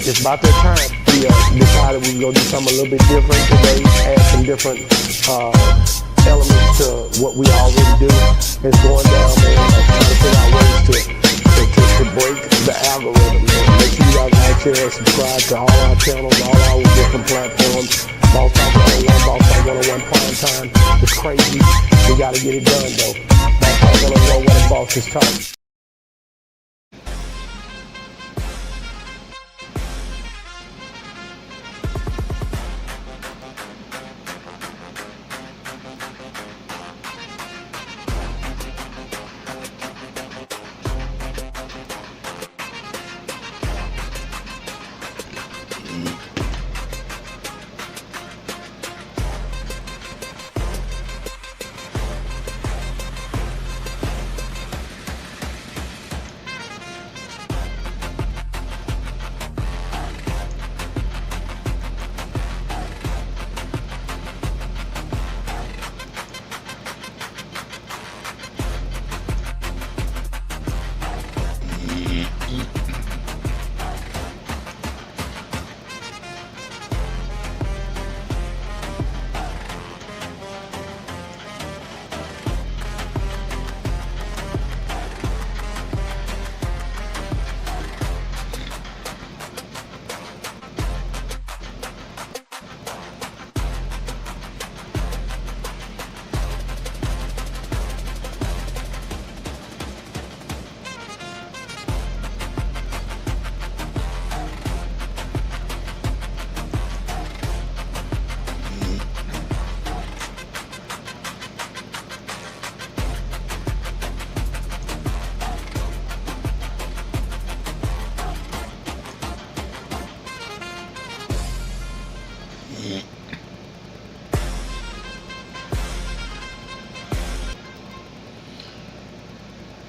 it's about that time. We decided we were going to do something a little bit different today, add some different elements to what we already do. It's going down there, trying to figure out ways to break the algorithm. Man. Make sure you guys like, share, and subscribe to all our channels, all our different platforms. Boss Talk 101, Boss Talk 101 Prime Time. It's crazy. We got to get it done, though. Boss Talk 101, what a boss is talking.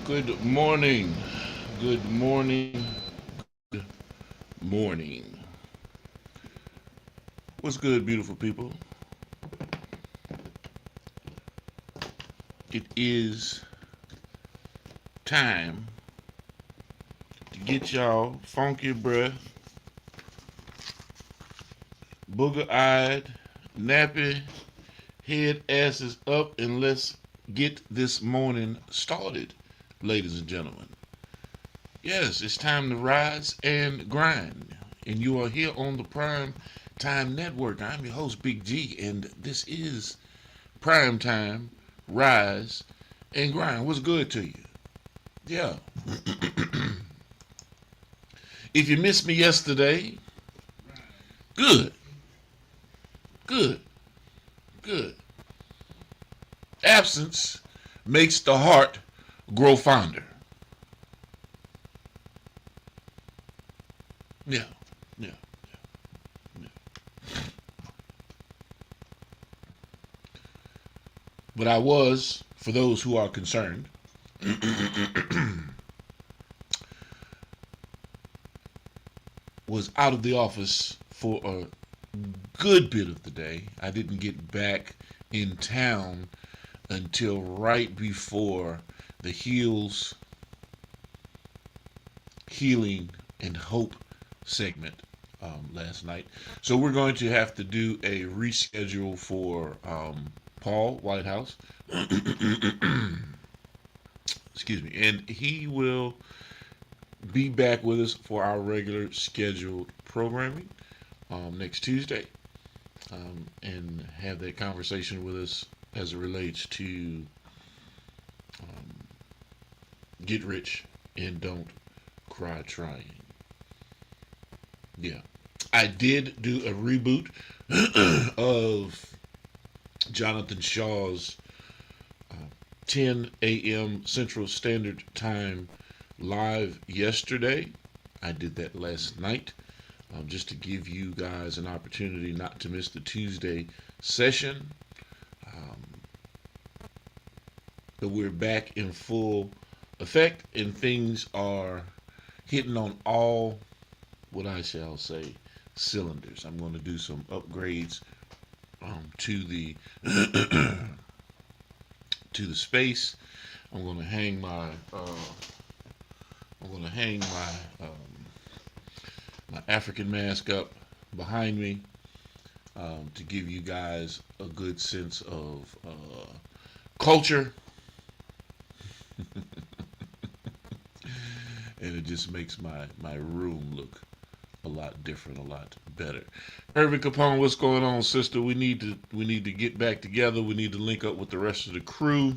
Good morning. Good morning. Good morning. What's good, beautiful people? It is time to get y'all funky breath, booger-eyed, nappy, head asses up, and let's get this morning started, ladies and gentlemen. Yes, it's time to rise and grind. And you are here on the Prime Time Network. I'm your host, Big G, and this is Prime Time, Rise and Grind. What's good to you? Yeah. If you missed me yesterday, good, good, good. Absence makes the heart grow fonder. Yeah, yeah, yeah. But I was, for those who are concerned, was out of the office for a good bit of the day. I didn't get back in town until right before the Healing and Hope segment last night. So we're going to have to do a reschedule for Paul Whitehouse. Excuse me. And he will be back with us for our regular scheduled programming next Tuesday and have that conversation with us as it relates to get rich and don't cry trying. Yeah. I did do a reboot of Jonathan Shaw's 10 a.m. Central Standard Time live yesterday. I did that last night just to give you guys an opportunity not to miss the Tuesday session. But we're back in full effect and things are hitting on all, what I shall say, cylinders. I'm going to do some upgrades to the to the space. I'm going to hang my my African mask up behind me to give you guys a good sense of culture. And it just makes my room look a lot different, a lot better. Irvin Capone, what's going on, sister? We need to get back together. We need to link up with the rest of the crew.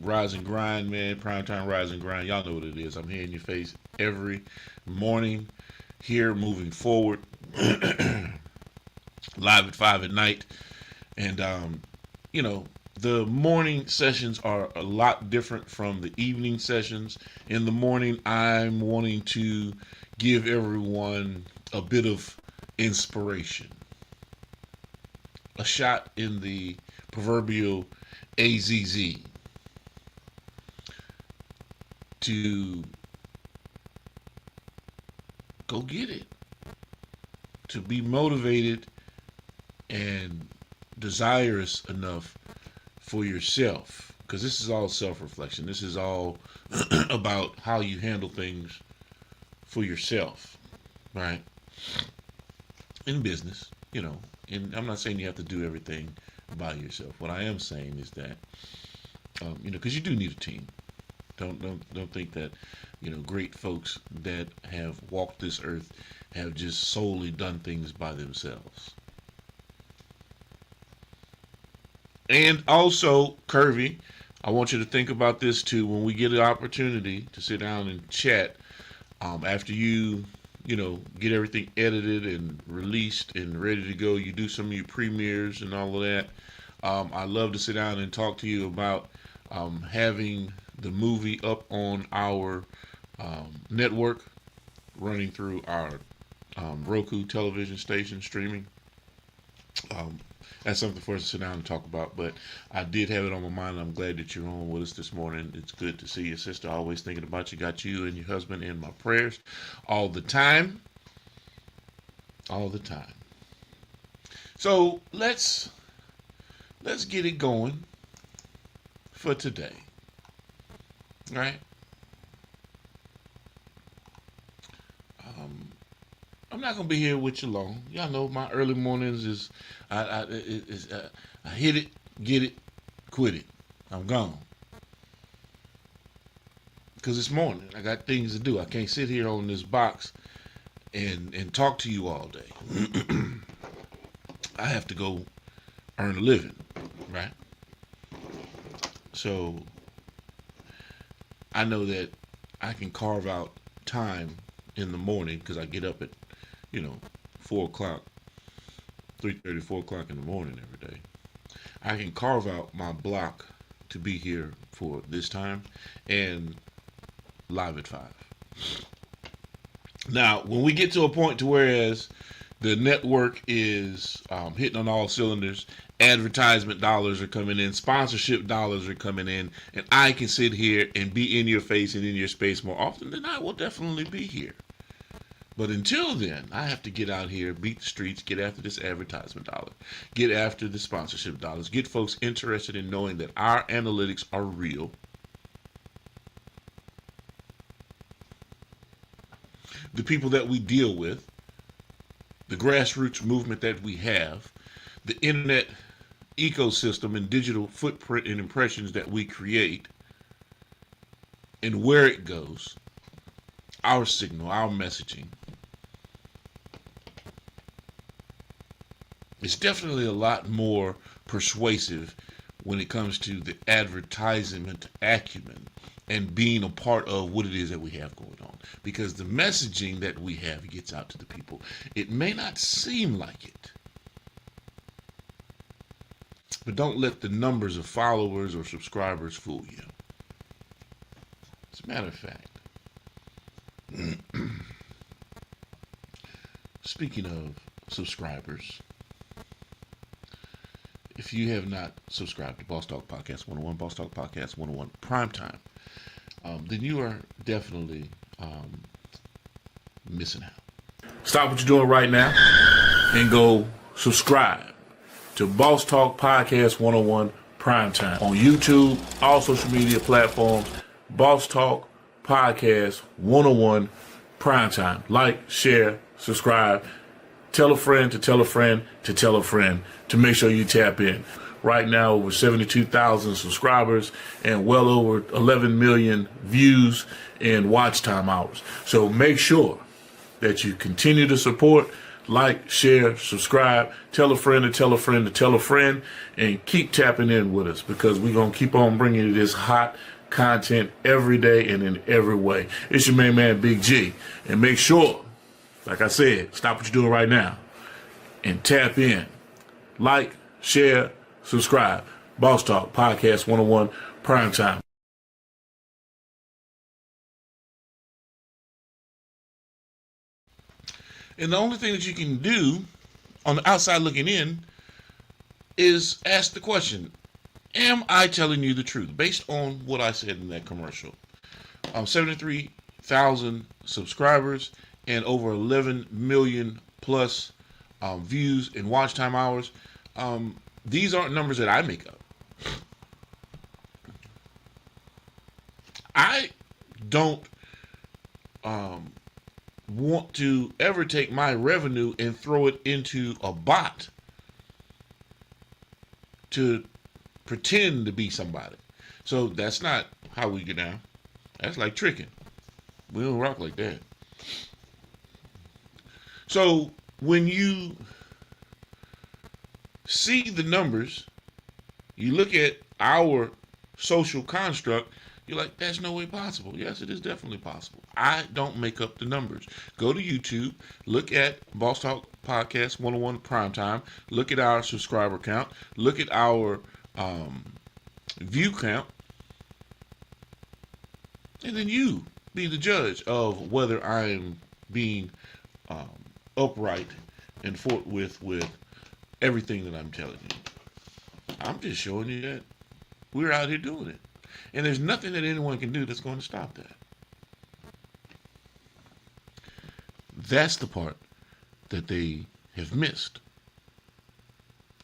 Rise and grind, man. Primetime rise and grind. Y'all know what it is. I'm here in your face every morning. Here, moving forward. Live at 5 at night. And the morning sessions are a lot different from the evening sessions. In the morning, I'm wanting to give everyone a bit of inspiration. A shot in the proverbial AZZ to go get it. To be motivated and desirous enough for yourself, because this is all self-reflection. This is all about how you handle things for yourself, right? In business, and I'm not saying you have to do everything by yourself. What I am saying is that, because you do need a team. Don't think that, great folks that have walked this earth have just solely done things by themselves. And also, Curvy, I want you to think about this too. When we get an opportunity to sit down and chat, after you get everything edited and released and ready to go, you do some of your premieres and all of that. I love to sit down and talk to you about having the movie up on our network, running through our Roku television station streaming. That's something for us to sit down and talk about, but I did have it on my mind. I'm glad that you're on with us this morning. It's good to see you, sister. Always thinking about you. Got you and your husband in my prayers all the time. All the time. So let's get it going for today. Right? I'm not gonna be here with you long. Y'all know my early mornings is I hit it, get it, quit it. I'm gone. Because it's morning. I got things to do. I can't sit here on this box and talk to you all day. I have to go earn a living, right? So I know that I can carve out time in the morning because I get up at 4 o'clock, 3:30, 4 o'clock in the morning every day. I can carve out my block to be here for this time and live at 5. Now, when we get to a point to whereas the network is hitting on all cylinders, advertisement dollars are coming in, sponsorship dollars are coming in, and I can sit here and be in your face and in your space more often, then I will definitely be here. But until then, I have to get out here, beat the streets, get after this advertisement dollar, get after the sponsorship dollars, get folks interested in knowing that our analytics are real. The people that we deal with, the grassroots movement that we have, the internet ecosystem and digital footprint and impressions that we create, and where it goes, our signal, our messaging. It's definitely a lot more persuasive when it comes to the advertisement acumen and being a part of what it is that we have going on. Because the messaging that we have gets out to the people. It may not seem like it, but don't let the numbers of followers or subscribers fool you. As a matter of fact, speaking of subscribers, if you have not subscribed to Boss Talk Podcast 101, Boss Talk Podcast 101 Primetime, then you are definitely missing out. Stop what you're doing right now and go subscribe to Boss Talk Podcast 101 Primetime on YouTube, all social media platforms. Boss Talk Podcast 101 Primetime. Like, share, subscribe. Tell a friend to tell a friend to tell a friend to make sure you tap in. Right now, over 72,000 subscribers and well over 11 million views and watch time hours. So make sure that you continue to support, like, share, subscribe, tell a friend to tell a friend to tell a friend, and keep tapping in with us, because we're going to keep on bringing you this hot content every day and in every way. It's your main man, Big G. And make sure, like I said, stop what you're doing right now and tap in. Like, share, subscribe. Boss Talk Podcast 101 Primetime. And the only thing that you can do on the outside looking in is ask the question, am I telling you the truth? Based on what I said in that commercial. 73,000 subscribers and over 11 million plus views and watch time hours. These aren't numbers that I make up. I don't want to ever take my revenue and throw it into a bot to pretend to be somebody. So that's not how we get down. That's like tricking. We don't rock like that. So when you see the numbers, you look at our social construct, you're like, that's no way possible. Yes, it is definitely possible. I don't make up the numbers. Go to YouTube, look at Boss Talk Podcast 101 Primetime, look at our subscriber count, look at our view count, and then you be the judge of whether I am being upright and forthwith with everything that I'm telling you. I'm just showing you that we're out here doing it. And there's nothing that anyone can do that's going to stop that. That's the part that they have missed.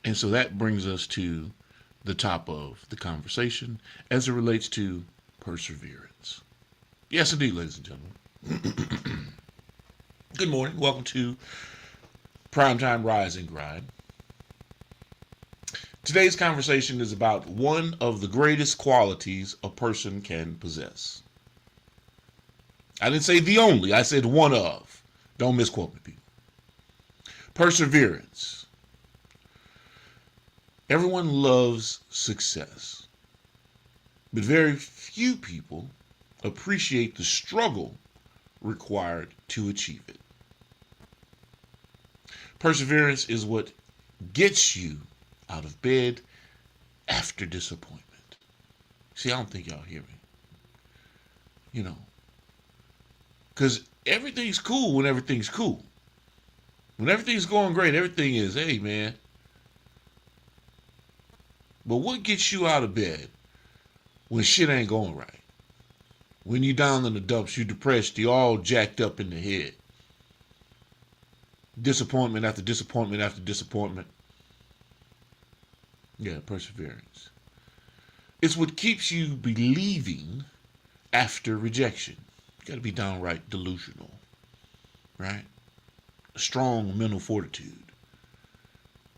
And so that brings us to the top of the conversation as it relates to perseverance. Yes, indeed, ladies and gentlemen. Good morning. Welcome to Primetime Rise and Grind. Today's conversation is about one of the greatest qualities a person can possess. I didn't say the only, I said one of. Don't misquote me, people. Perseverance. Everyone loves success, but very few people appreciate the struggle required to achieve it. Perseverance is what gets you out of bed after disappointment. See, I don't think y'all hear me. You know, because everything's cool when everything's cool. When everything's going great, everything is, hey, man. But what gets you out of bed when shit ain't going right? When you down in the dumps, you depressed, you all jacked up in the head. Disappointment after disappointment after disappointment. Yeah, perseverance. It's what keeps you believing after rejection. You got to be downright delusional, right? A strong mental fortitude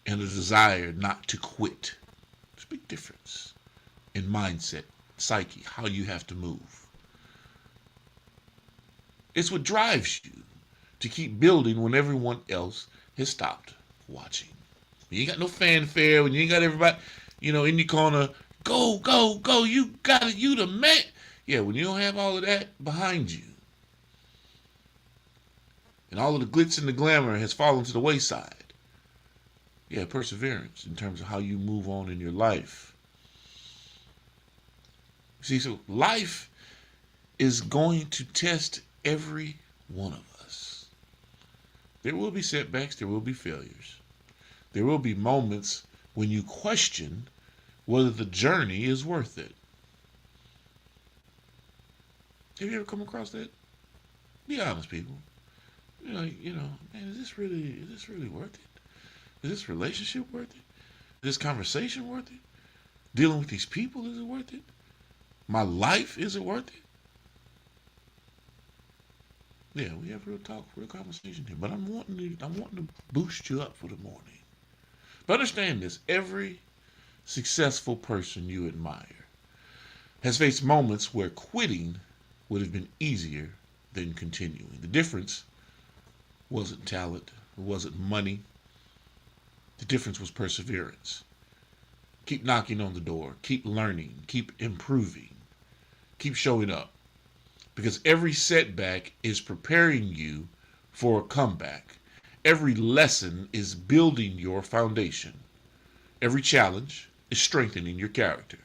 and a desire not to quit. There's a big difference in mindset, psyche, how you have to move. It's what drives you to keep building when everyone else has stopped watching. You ain't got no fanfare, when you ain't got everybody, in your corner, go, go, go, you got it, you the man. Yeah, when you don't have all of that behind you, and all of the glitz and the glamour has fallen to the wayside. Yeah, perseverance in terms of how you move on in your life. See, so life is going to test every one of us. There will be setbacks, there will be failures. There will be moments when you question whether the journey is worth it. Have you ever come across that? Be honest, people. Man, is this really worth it? Is this relationship worth it? Is this conversation worth it? Dealing with these people, is it worth it? My life, is it worth it? Yeah, we have real talk, real conversation here. But I'm wanting to boost you up for the morning. But understand this: every successful person you admire has faced moments where quitting would have been easier than continuing. The difference wasn't talent, it wasn't money. The difference was perseverance. Keep knocking on the door, keep learning, keep improving, keep showing up. Because every setback is preparing you for a comeback. Every lesson is building your foundation. Every challenge is strengthening your character.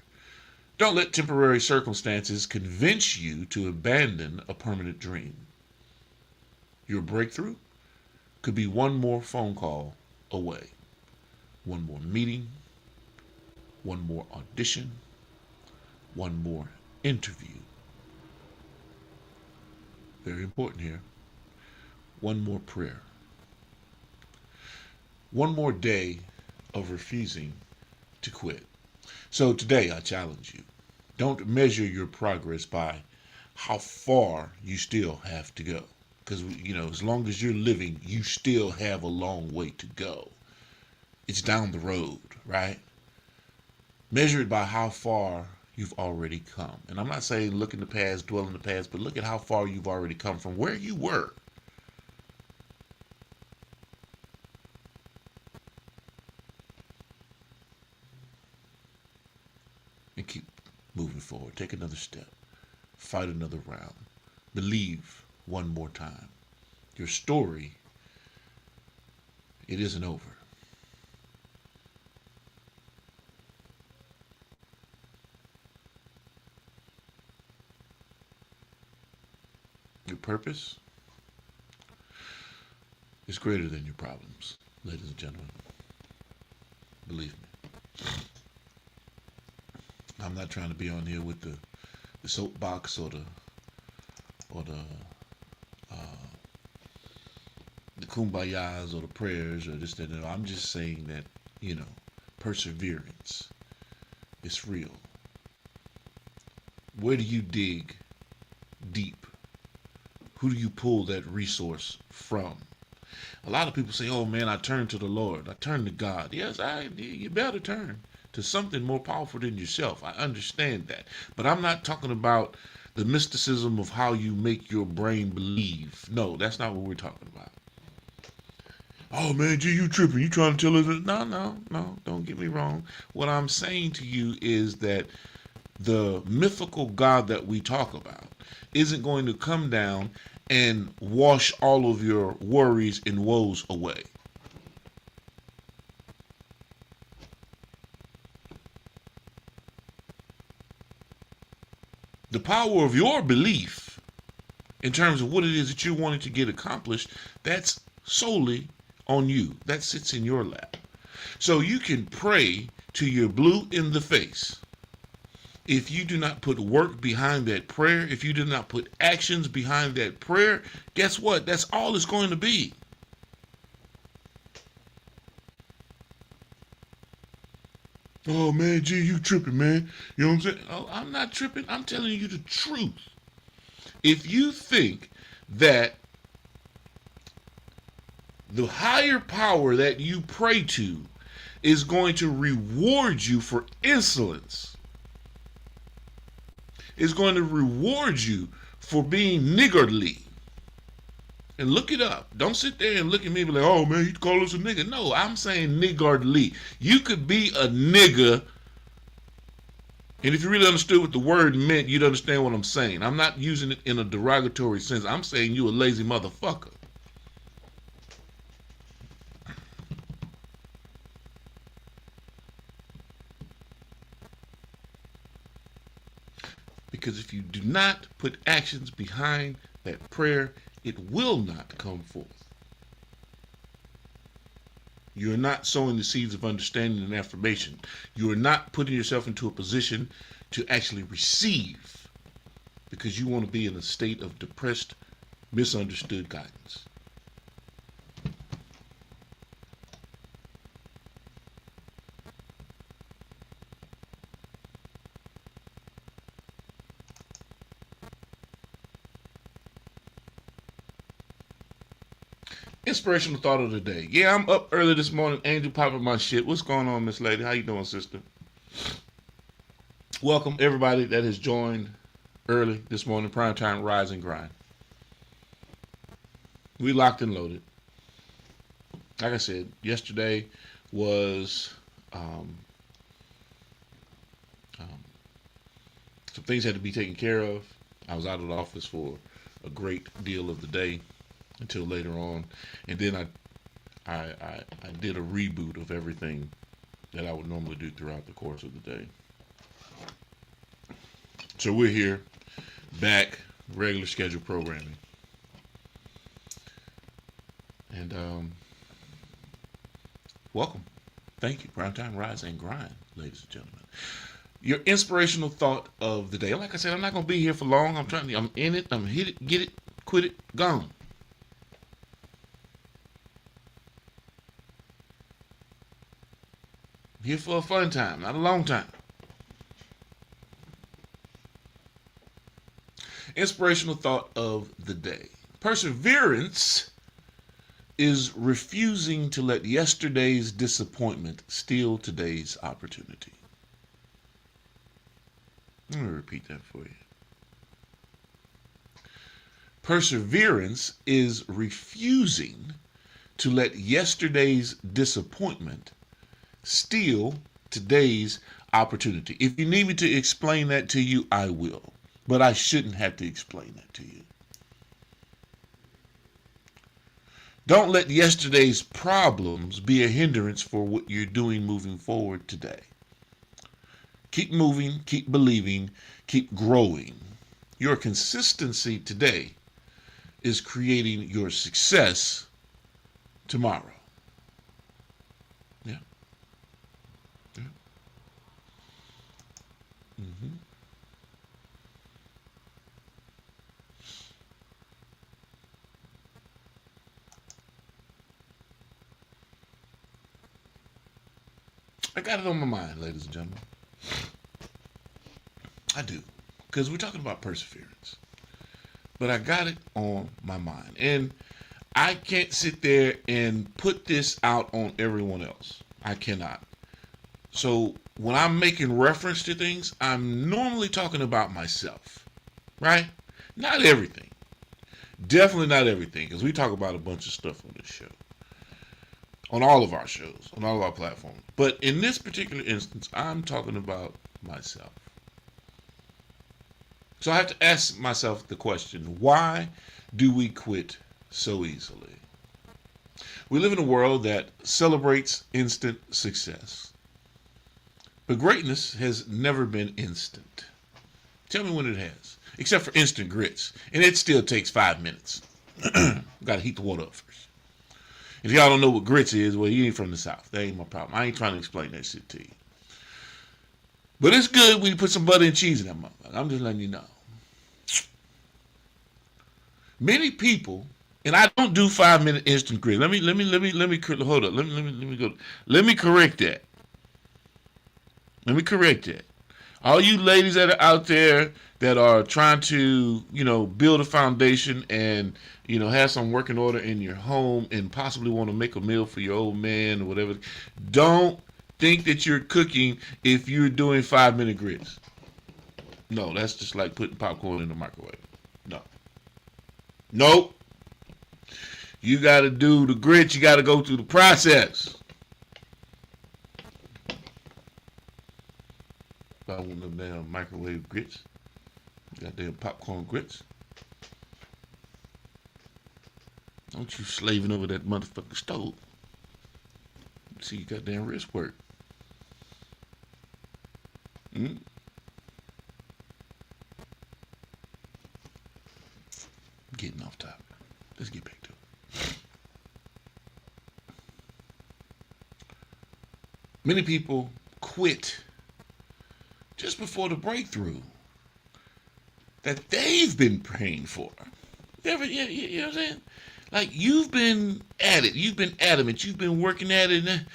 Don't let temporary circumstances convince you to abandon a permanent dream. Your breakthrough could be one more phone call away, one more meeting, one more audition, one more interview. Very important here. One more prayer. One more day of refusing to quit. So today I challenge you. Don't measure your progress by how far you still have to go. Because, as long as you're living, you still have a long way to go. It's down the road, right? Measure it by how far you've already come. And I'm not saying look in the past, dwell in the past, but look at how far you've already come from where you were. And keep moving forward. Take another step. Fight another round. Believe one more time. Your story, it isn't over. Your purpose is greater than your problems, ladies and gentlemen. Believe me. I'm not trying to be on here with the soapbox uh, the kumbayas or the prayers or this, that, and that. I'm just saying that, perseverance is real. Where do you dig deep? Who do you pull that resource from? A lot of people say, oh man, I turn to the Lord. I turn to God. Yes, you better turn to something more powerful than yourself. I understand that. But I'm not talking about the mysticism of how you make your brain believe. No, that's not what we're talking about. Oh man, G, you tripping. You trying to tell us that? No, don't get me wrong. What I'm saying to you is that the mythical God that we talk about isn't going to come down and wash all of your worries and woes away. The power of your belief in terms of what it is that you're wanting to get accomplished, that's solely on you. That sits in your lap. So you can pray till you're blue in the face. If you do not put work behind that prayer, if you do not put actions behind that prayer, guess what? That's all it's going to be. Oh man, G, you tripping, man. You know what I'm saying? Oh, I'm not tripping. I'm telling you the truth. If you think that the higher power that you pray to is going to reward you for insolence, is going to reward you for being niggardly. And look it up. Don't sit there and look at me and be like, oh man, you call us a nigga. No, I'm saying niggardly. You could be a nigga, and if you really understood what the word meant, you'd understand what I'm saying. I'm not using it in a derogatory sense. I'm saying you a lazy motherfucker. Because if you do not put actions behind that prayer, it will not come forth. You're not sowing the seeds of understanding and affirmation. You are not putting yourself into a position to actually receive, because you want to be in a state of depressed, misunderstood guidance. Inspirational thought of the day. Yeah, I'm up early this morning. Angel popping my shit. What's going on, Miss Lady? How you doing, sister? Welcome everybody that has joined early this morning. Primetime Rise and Grind. We locked and loaded. Like I said, yesterday was some things had to be taken care of. I was out of the office for a great deal of the day until later on, and then I did a reboot of everything that I would normally do throughout the course of the day. So we're here, back, regular scheduled programming, and welcome. Thank you. Primetime Rise and Grind, ladies and gentlemen. Your inspirational thought of the day. Like I said, I'm not gonna be here for long. I'm in it. I'm hit it, get it, quit it, gone. I'm here for a fun time, not a long time. Inspirational thought of the day. Perseverance is refusing to let yesterday's disappointment steal today's opportunity. Let me repeat that for you. Perseverance is refusing to let yesterday's disappointment steal today's opportunity. If you need me to explain that to you, I will. But I shouldn't have to explain that to you. Don't let yesterday's problems be a hindrance for what you're doing moving forward today. Keep moving, keep believing, keep growing. Your consistency today is creating your success tomorrow. Yeah. Yeah. Mm-hmm. I got it on my mind, ladies and gentlemen. I do. Because we're talking about perseverance. But I got it on my mind. And I can't sit there and put this out on everyone else. I cannot. So when I'm making reference to things, I'm normally talking about myself. Right? Not everything. Definitely not everything. Because we talk about a bunch of stuff on this show. On all of our shows. On all of our platforms. But in this particular instance, I'm talking about myself. So I have to ask myself the question, why do we quit so easily? We live in a world that celebrates instant success. But greatness has never been instant. Tell me when it has. Except for instant grits. And it still takes 5 minutes. Got to heat the water up first. If y'all don't know what grits is, well, you ain't from the South. That ain't my problem. I ain't trying to explain that shit to you. But it's good when you put some butter and cheese in that motherfucker. I'm just letting you know. Many people, and I don't do 5 minute instant grits. Let me hold up. Let me go. Let me correct that. Let me correct that. All you ladies that are out there that are trying to, build a foundation and, have some working order in your home and possibly want to make a meal for your old man or whatever, don't think that you're cooking if you're doing 5 minute grits. No, that's just like putting popcorn in the microwave. No. Nope. You got to do the grits. You got to go through the process. I want them damn microwave grits. Goddamn popcorn grits. Don't you slaving over that motherfucking stove. See your goddamn wrist work. Getting off topic. Let's get back to it. Many people quit just before the breakthrough that they've been praying for. You know what I'm saying? Like, you've been at it. You've been adamant. You've been working at it. And,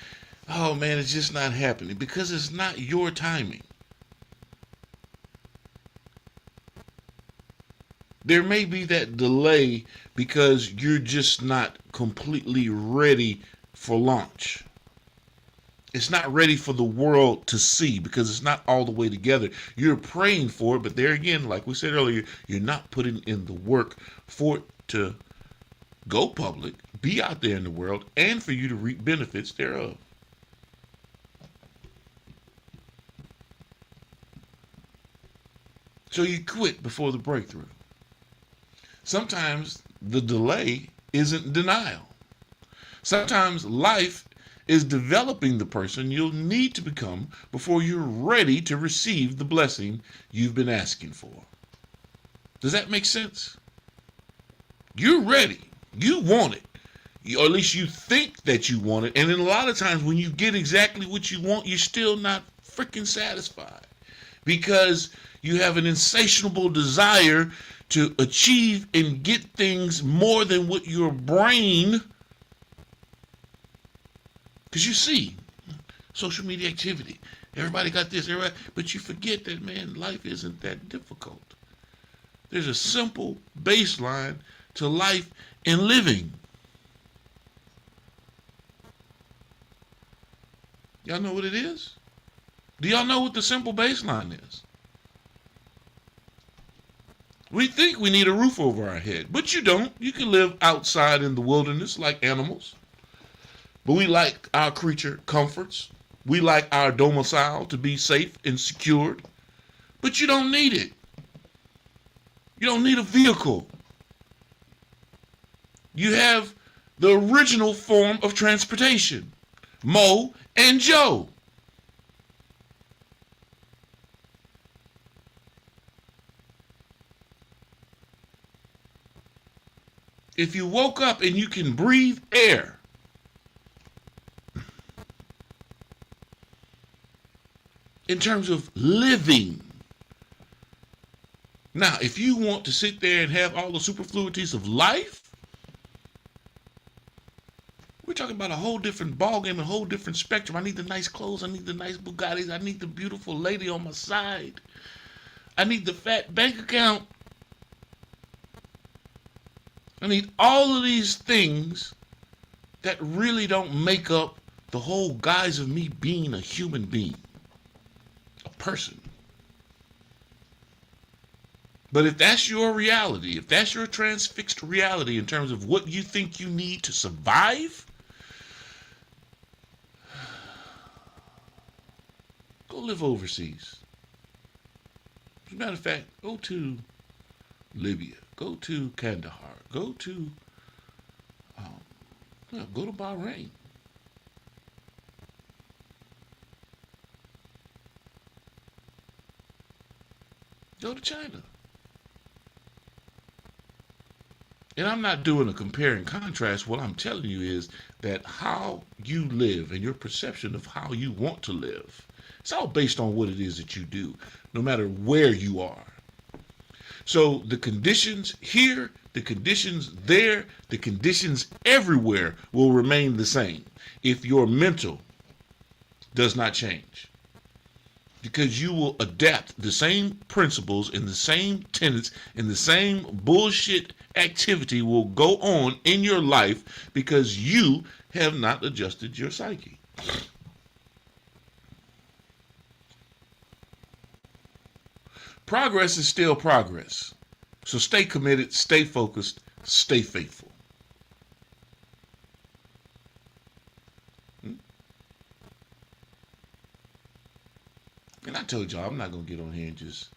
oh, man, it's just not happening because it's not your timing. There may be that delay because you're just not completely ready for launch. It's not ready for the world to see because it's not all the way together. You're praying for it, but there again, like we said earlier, you're not putting in the work for it to go public, be out there in the world, and for you to reap benefits thereof. So you quit before the breakthrough. Sometimes the delay isn't denial. Sometimes life is developing the person you'll need to become before you're ready to receive the blessing you've been asking for. Does that make sense? You're ready. You want it. Or at least you think that you want it. And then a lot of times when you get exactly what you want, you're still not freaking satisfied. Because you have an insatiable desire to achieve and get things more than what your brain. Because you see, social media activity, everybody got this, everybody, but you forget that, man, life isn't that difficult. There's a simple baseline to life and living. Y'all know what it is? Do y'all know what the simple baseline is? We think we need a roof over our head, but you don't. You can live outside in the wilderness like animals. But we like our creature comforts. We like our domicile to be safe and secured. But you don't need it. You don't need a vehicle. You have the original form of transportation, Mo and Joe. If you woke up and you can breathe air, in terms of living. Now, if you want to sit there and have all the superfluities of life, we're talking about a whole different ballgame, a whole different spectrum. I need the nice clothes. I need the nice Bugattis. I need the beautiful lady on my side. I need the fat bank account. I need all of these things that really don't make up the whole guise of me being a human being, a person. But if that's your reality, if that's your transfixed reality in terms of what you think you need to survive, go live overseas. As a matter of fact, go to Libya, go to Kandahar, go to Bahrain. Go to China. And I'm not doing a compare and contrast. What I'm telling you is that how you live and your perception of how you want to live, it's all based on what it is that you do, no matter where you are. So the conditions here, the conditions there, the conditions everywhere will remain the same if your mental does not change. Because you will adapt the same principles and the same tenets and the same bullshit activity will go on in your life because you have not adjusted your psyche. Progress is still progress. So stay committed, stay focused, stay faithful. And I told y'all, I'm not going to get on here and just,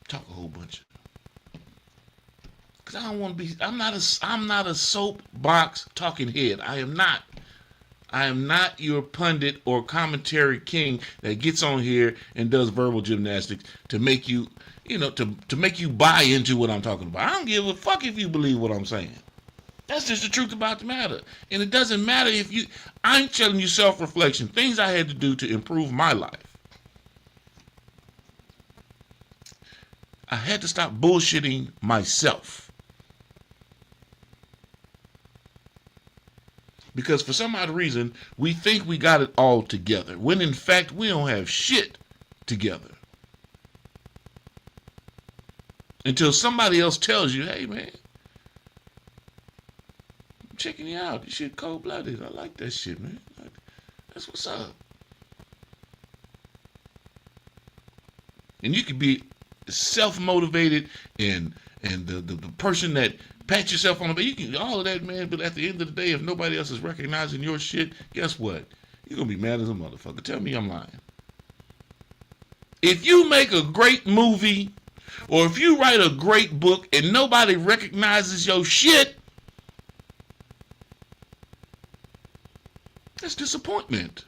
talk a whole bunch. Because I don't want to be, I'm not a soapbox talking head. I am not. I am not your pundit or commentary king that gets on here and does verbal gymnastics to make you, to make you buy into what I'm talking about. I don't give a fuck if you believe what I'm saying. That's just the truth about the matter. And it doesn't matter if I'm telling you self-reflection, things I had to do to improve my life. I had to stop bullshitting myself. Because for some odd reason, we think we got it all together, when in fact we don't have shit together. Until somebody else tells you, hey man, I'm checking you out. This shit cold-blooded. I like that shit, man. That's what's up. And you could be self-motivated and the person that pat yourself on the back, you can all of that, man, but at the end of the day, if nobody else is recognizing your shit, guess what? You're going to be mad as a motherfucker. Tell me I'm lying. If you make a great movie or if you write a great book and nobody recognizes your shit, that's disappointment.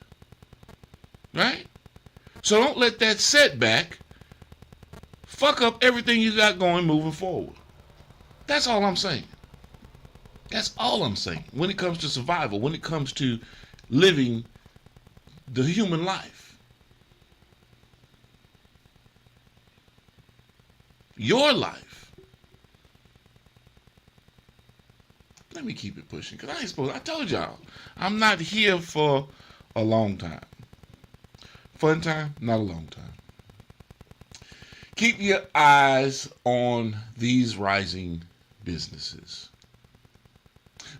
Right? So don't let that setback fuck up everything you got going moving forward. That's all I'm saying. That's all I'm saying. When it comes to survival, when it comes to living the human life. Your life. Let me keep it pushing, because I told y'all, I'm not here for a long time. Fun time, not a long time. Keep your eyes on these rising businesses.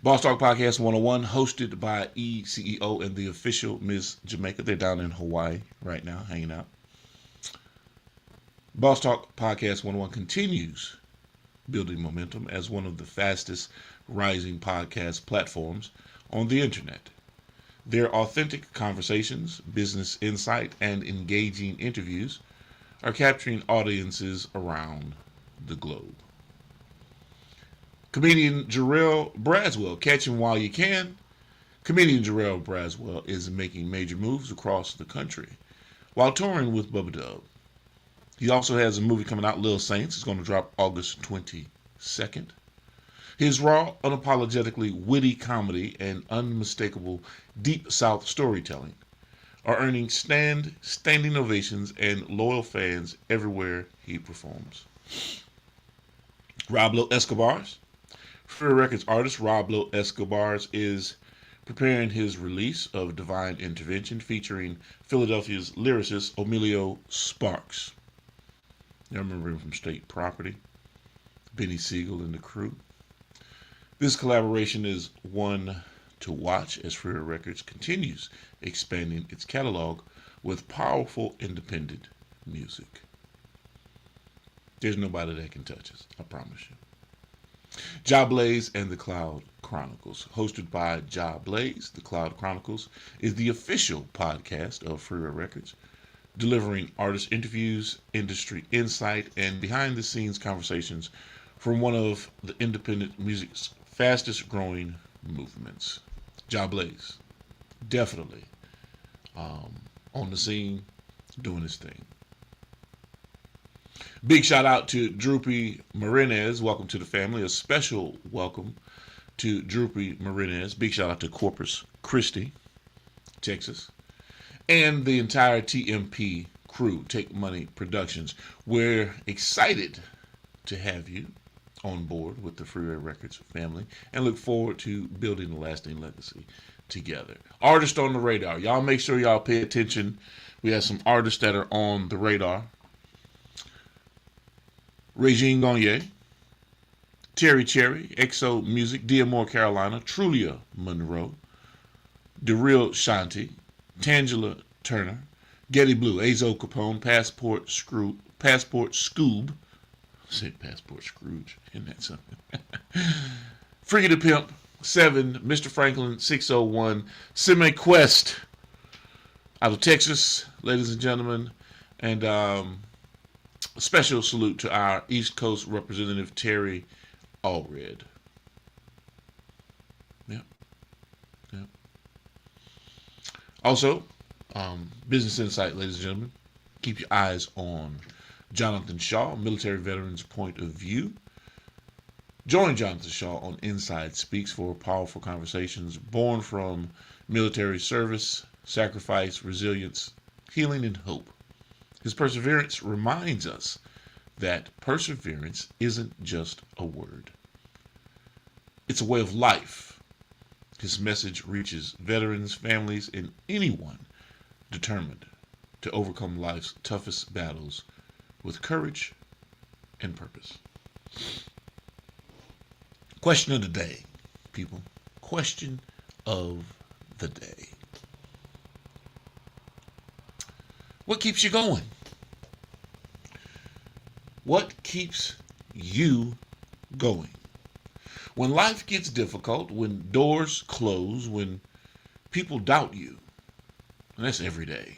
Boss Talk Podcast 101, hosted by ECEO and the official Miss Jamaica. They're down in Hawaii right now, hanging out. Boss Talk Podcast 101 continues building momentum as one of the fastest rising podcast platforms on the internet. Their authentic conversations, business insight, and engaging interviews are capturing audiences around the globe. Comedian Jarrell Braswell, catch him while you can. Comedian Jarrell Braswell is making major moves across the country while touring with Bubba Dub. He also has a movie coming out, Little Saints. It's going to drop August 22nd. His raw, unapologetically witty comedy and unmistakable deep South storytelling are earning standing ovations and loyal fans everywhere he performs. Roblo Escobars. Free Records artist Roblo Escobars is preparing his release of Divine Intervention featuring Philadelphia's lyricist Emilio Sparks. I remember him from State Property, Benny Siegel and the crew. This collaboration is one to watch as Free Records continues expanding its catalog with powerful independent music. There's nobody that can touch us, I promise you. Ja Blaze and the Cloud Chronicles. Hosted by Ja Blaze, the Cloud Chronicles is the official podcast of Free Records, delivering artist interviews, industry insight, and behind-the-scenes conversations from one of the independent music's fastest growing movements. Ja Blaze, definitely on the scene, doing his thing. Big shout out to Droopy Marinez. Welcome to the family. A special welcome to Droopy Marinez. Big shout out to Corpus Christi, Texas. And the entire TMP crew, Take Money Productions. We're excited to have you on board with the Freeway Records family and look forward to building a lasting legacy together. Artists on the radar. Y'all make sure y'all pay attention. We have some artists that are on the radar. Regine Gagne, Terry Cherry, XO Music, D'Amore Carolina, Trulia Monroe, DeReal Shanti, Tangela Turner, Getty Blue, Azo Capone, Passport Scoob, say Passport Scrooge, isn't that something? Freaky the Pimp, 7, Mr. Franklin, 601, Semi Quest, out of Texas, ladies and gentlemen, and a special salute to our East Coast representative, Terry Allred. Yep. Also, Business Insight, ladies and gentlemen. Keep your eyes on Jonathan Shaw, Military Veterans Point of View. Join Jonathan Shaw on Inside Speaks for powerful conversations born from military service, sacrifice, resilience, healing, and hope. His perseverance reminds us that perseverance isn't just a word. It's a way of life. His message reaches veterans, families, and anyone determined to overcome life's toughest battles with courage and purpose. Question of the day, people. Question of the day. What keeps you going? What keeps you going? When life gets difficult, when doors close, when people doubt you, and that's every day.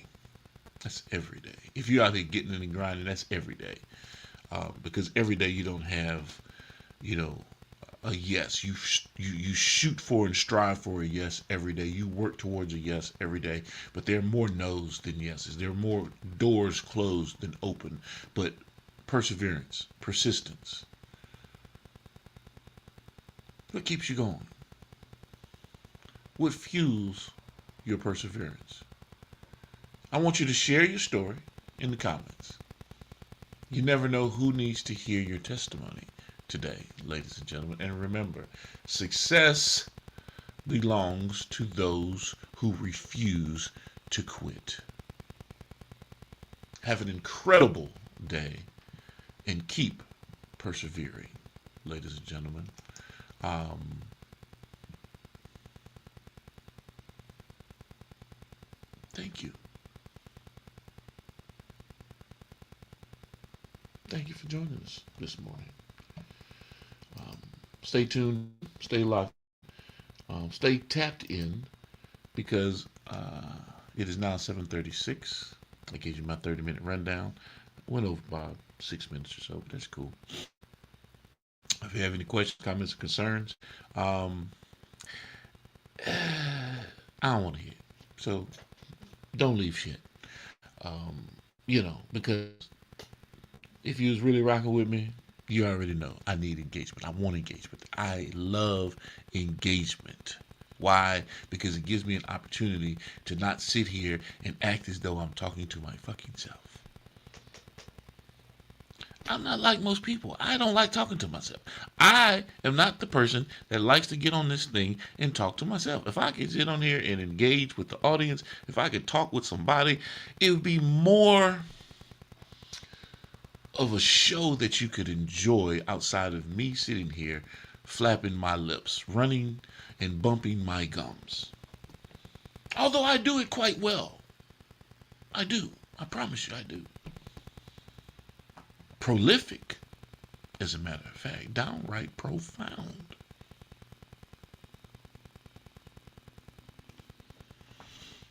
That's every day. If you're out there getting in and grinding, that's every day. Because every day you don't have, a yes. You shoot for and strive for a yes every day. You work towards a yes every day. But there are more no's than yeses. There are more doors closed than open. But perseverance, persistence. What keeps you going? What fuels your perseverance? I want you to share your story in the comments. You never know who needs to hear your testimony today, ladies and gentlemen. And remember, success belongs to those who refuse to quit. Have an incredible day and keep persevering, ladies and gentlemen. Thank you. Thank you for joining us this morning. Stay tuned, stay locked, stay tapped in because it is now 7:36. I gave you my 30-minute rundown. Went over by 6 minutes or so, but that's cool. If you have any questions, comments, or concerns, I don't want to hear it. So don't leave shit. Because if you was really rocking with me, you already know I need engagement. I want engagement. I love engagement. Why? Because it gives me an opportunity to not sit here and act as though I'm talking to my fucking self. I'm not like most people. I don't like talking to myself. I am not the person that likes to get on this thing and talk to myself. If I could sit on here and engage with the audience, if I could talk with somebody, it would be more of a show that you could enjoy outside of me sitting here flapping my lips, running and bumping my gums. Although I do it quite well. I do. I promise you I do. Prolific, as a matter of fact, downright profound.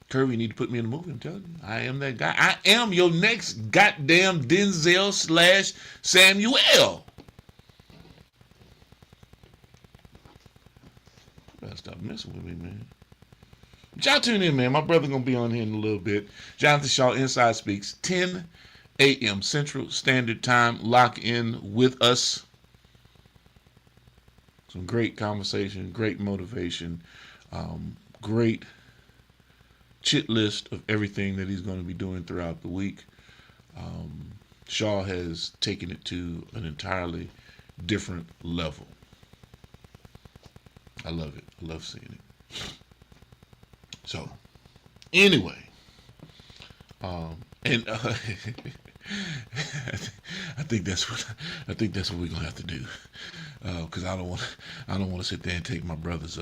Curry, you need to put me in the movie, I'm telling you. I am that guy. I am your next goddamn Denzel / Samuel. You better stop messing with me, man. But y'all tune in, man. My brother gonna be on here in a little bit. Jonathan Shaw, Inside Speaks, 10 a.m. Central Standard Time. Lock in with us. Some great conversation, great motivation, great chit list of everything that he's going to be doing throughout the week. Shaw has taken it to an entirely different level. I love it. I love seeing it. So, anyway, I think that's what we're gonna have to do, because I don't want to sit there and take my brother's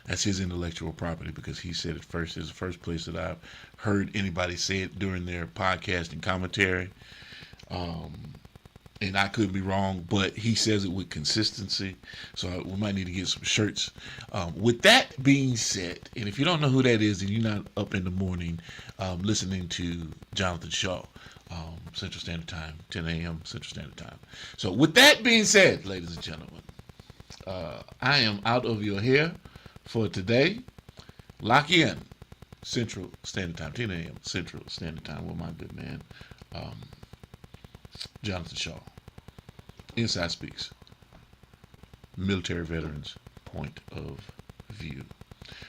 that's his intellectual property, because he said it first. It's the first place that I've heard anybody say it during their podcast and commentary. And I could be wrong, but he says it with consistency. So we might need to get some shirts. With that being said, and if you don't know who that is, and you're not up in the morning listening to Jonathan Shaw, Central Standard Time, 10 a.m. Central Standard Time. So with that being said, ladies and gentlemen, I am out of your hair for today. Lock in Central Standard Time, 10 a.m. Central Standard Time with my good man, Jonathan Shaw. Inside Speaks. Military veterans' point of view.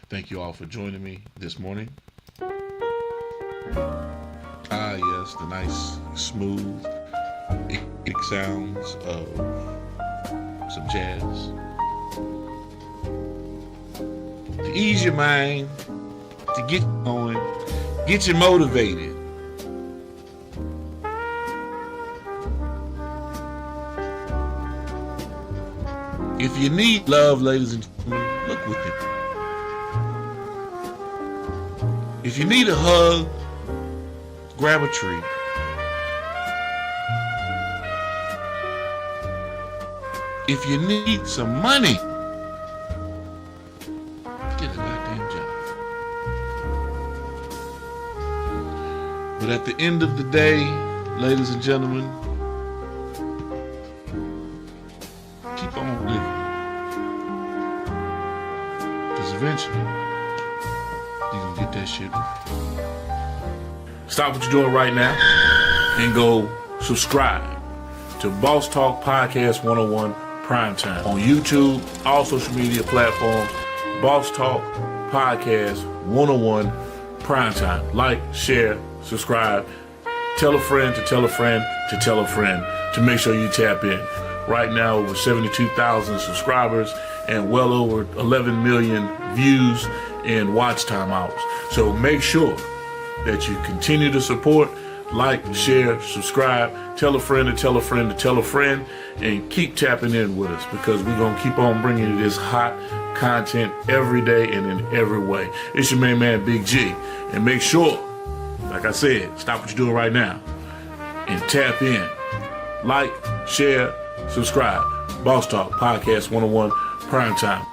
Thank you all for joining me this morning. Ah, yes, the nice, smooth, sounds of some jazz. ease your mind, to get you going, get you motivated. If you need love, ladies and gentlemen, look within. If you need a hug, grab a tree. If you need some money, get a goddamn job. But at the end of the day, ladies and gentlemen, keep on living. Because eventually, you're going to get that shit right. Stop what you're doing right now and go subscribe to Boss Talk Podcast 101 Primetime on YouTube, all social media platforms. Boss Talk Podcast 101 Primetime. Like, share, subscribe. Tell a friend to tell a friend to tell a friend to make sure you tap in. Right now, over 72,000 subscribers and well over 11 million views and watch time hours. So make sure that you continue to support, like, share, subscribe, tell a friend to tell a friend to tell a friend, and keep tapping in with us, because we're going to keep on bringing you this hot content every day and in every way. It's your main man, Big G. And make sure, like I said, stop what you're doing right now and tap in. Like, share, subscribe. Boss Talk Podcast 101 Primetime.